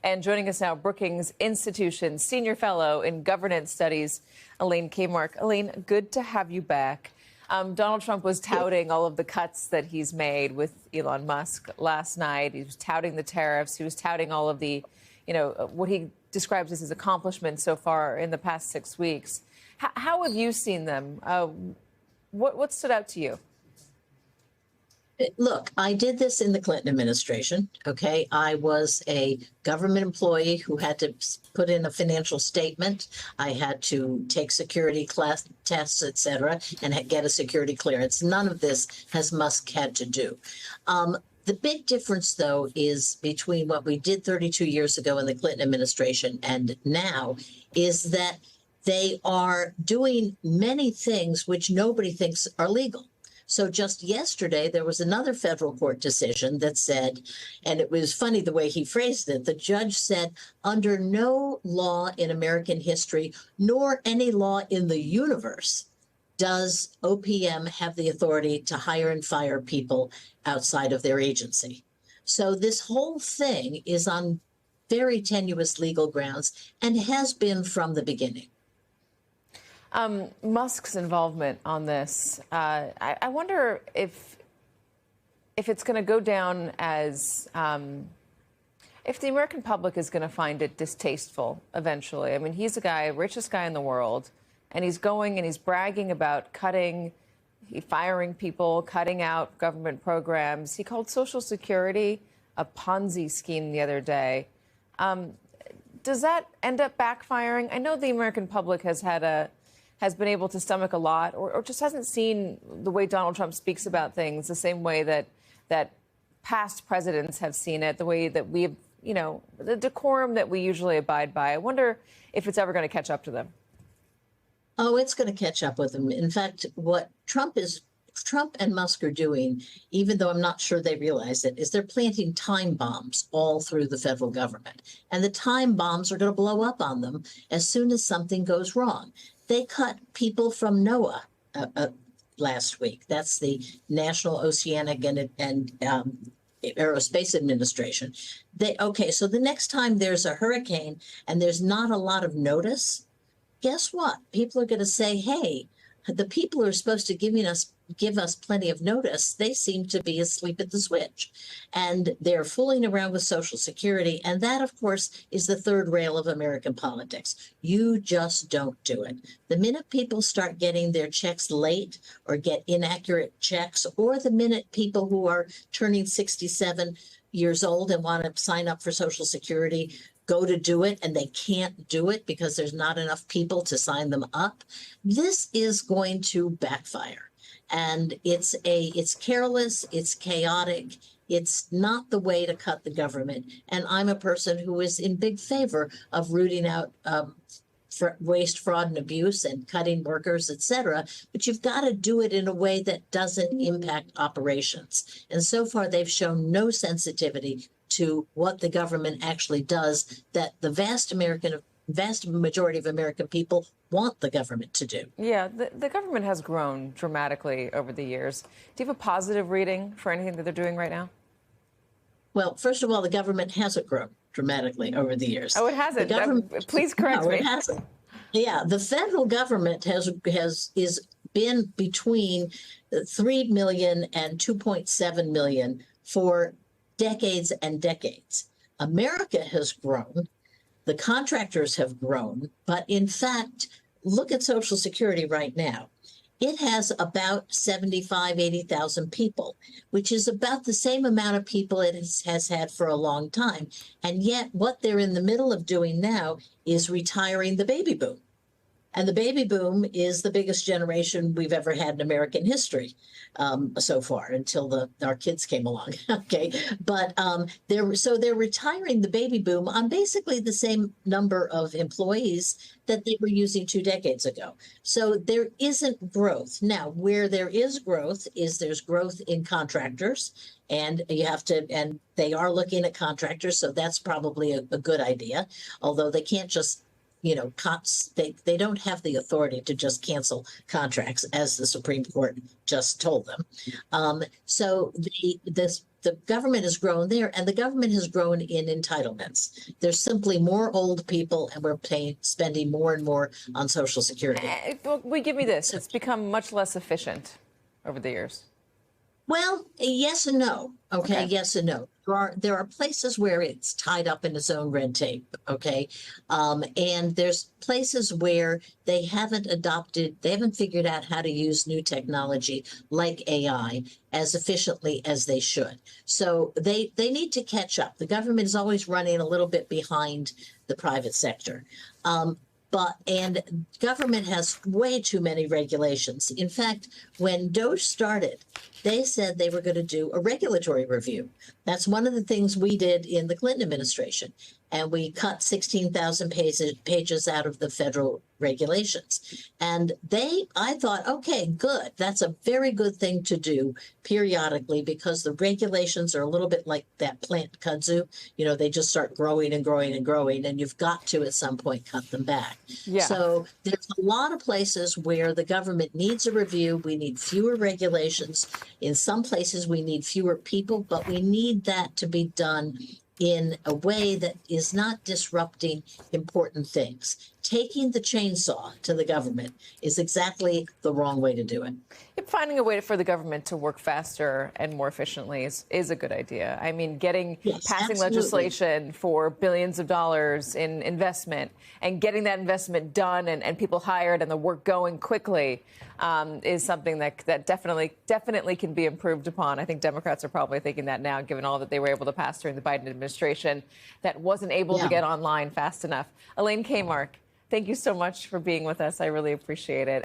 And joining us now, Brookings Institution Senior Fellow in Governance Studies, Elaine Kamarck. Elaine, good to have you back. Donald Trump was touting all of the cuts that he's made with Elon Musk last night. He was touting the tariffs. He was touting all of the, what he describes as his accomplishments so far in the past 6 weeks. How have you seen them? What stood out to you? Look, I did this in the Clinton administration, okay? I was a government employee who had to put in a financial statement. I had to take security class tests, et cetera, and get a security clearance. None of this has Musk had to do. The big difference, though, is between what we did 32 years ago in the Clinton administration and now is that they are doing many things which nobody thinks are legal. So just yesterday, there was another federal court decision that said, and it was funny the way he phrased it, the judge said, under no law in American history, nor any law in the universe, does OPM have the authority to hire and fire people outside of their agency. So this whole thing is on very tenuous legal grounds and has been from the beginning. Musk's involvement on this, I wonder if it's going to go down as, if the American public is going to find it distasteful eventually. I mean, he's the richest guy in the world, and he's going and he's bragging about firing people, cutting out government programs. He called Social Security a Ponzi scheme the other day. Does that end up backfiring? I know the American public has been able to stomach a lot, or just hasn't seen the way Donald Trump speaks about things the same way that past presidents have seen it, the way that we have, the decorum that we usually abide by. I wonder if it's ever going to catch up to them. Oh, it's going to catch up with them. In fact, what Trump and Musk are doing, even though I'm not sure they realize it, is they're planting time bombs all through the federal government. And the time bombs are going to blow up on them as soon as something goes wrong. They cut people from NOAA last week. That's the National Oceanic and Aerospace Administration. So the next time there's a hurricane and there's not a lot of notice, guess what? People are going to say, hey, the people who are supposed to give us plenty of notice, they seem to be asleep at the switch. And they're fooling around with Social Security. And that, of course, is the third rail of American politics. You just don't do it. The minute people start getting their checks late or get inaccurate checks, or the minute people who are turning 67 years old and want to sign up for Social Security go to do it and they can't do it because there's not enough people to sign them up, this is going to backfire. And it's careless, it's chaotic, it's not the way to cut the government. And I'm a person who is in big favor of rooting out waste, fraud, and abuse and cutting workers, et cetera. But you've got to do it in a way that doesn't impact operations. And so far, they've shown no sensitivity to what the government actually does that the vast majority of American people want the government to do. Yeah, the government has grown dramatically over the years. Do you have a positive reading for anything that they're doing right now? Well, first of all, the government hasn't grown dramatically over the years. Oh, it hasn't? Please correct me. No, it hasn't. Yeah, the federal government has been between 3 million and 2.7 million for decades and decades. America has grown. The contractors have grown. But in fact, look at Social Security right now. It has about 80,000 people, which is about the same amount of people it has had for a long time. And yet what they're in the middle of doing now is retiring the baby boom. And the baby boom is the biggest generation we've ever had in American history so far, until our kids came along. Okay, but they're retiring the baby boom on basically the same number of employees that they were using 2 decades ago. So there isn't growth. Now, where there is growth is there's growth in contractors, and they are looking at contractors, so that's probably a good idea, although they can't just they don't have the authority to just cancel contracts, as the Supreme Court just told them. So this the government has grown there, and the government has grown in entitlements. There's simply more old people, and we're spending more and more on Social Security. Well, give me this. It's become much less efficient over the years. Well, yes and no. Okay, Okay. yes and no. There are places where it's tied up in its own red tape. Okay, and there's places where they haven't figured out how to use new technology like AI as efficiently as they should. So they need to catch up. The government is always running a little bit behind the private sector. And government has way too many regulations. In fact, when DOGE started, they said they were going to do a regulatory review. That's one of the things we did in the Clinton administration. And we cut 16,000 pages out of the federal regulations. And I thought, okay, good. That's a very good thing to do periodically, because the regulations are a little bit like that plant kudzu. You know, they just start growing and growing and growing, and you've got to at some point cut them back. Yeah. So there's a lot of places where the government needs a review. We need fewer regulations. In some places, we need fewer people, but we need that to be done in a way that is not disrupting important things. Taking the chainsaw to the government is exactly the wrong way to do it. Finding a way for the government to work faster and more efficiently is a good idea. I mean, passing absolutely. legislation for billions of dollars in investment and getting that investment done and people hired and the work going quickly is something that definitely can be improved upon. I think Democrats are probably thinking that now, given all that they were able to pass during the Biden administration that wasn't able to get online fast enough. Elaine Kamarck, thank you so much for being with us. I really appreciate it.